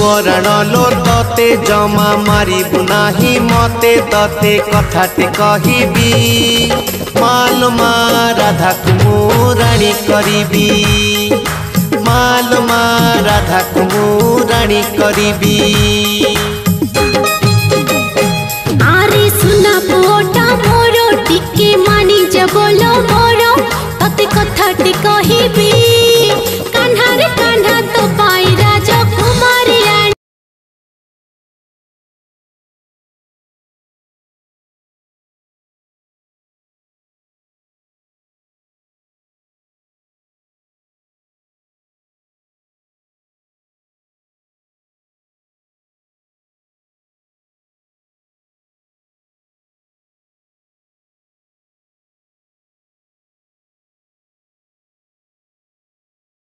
अराण लो तते जमा मारिबु नाही मते तते कथाटे कहिबी माल मा राधा को रानी करिबी माल मा राधा को रानी करिबी। आरे सुना पोटा मोरो टिके मानी जबलो मोरो तते कथाटे कहिबी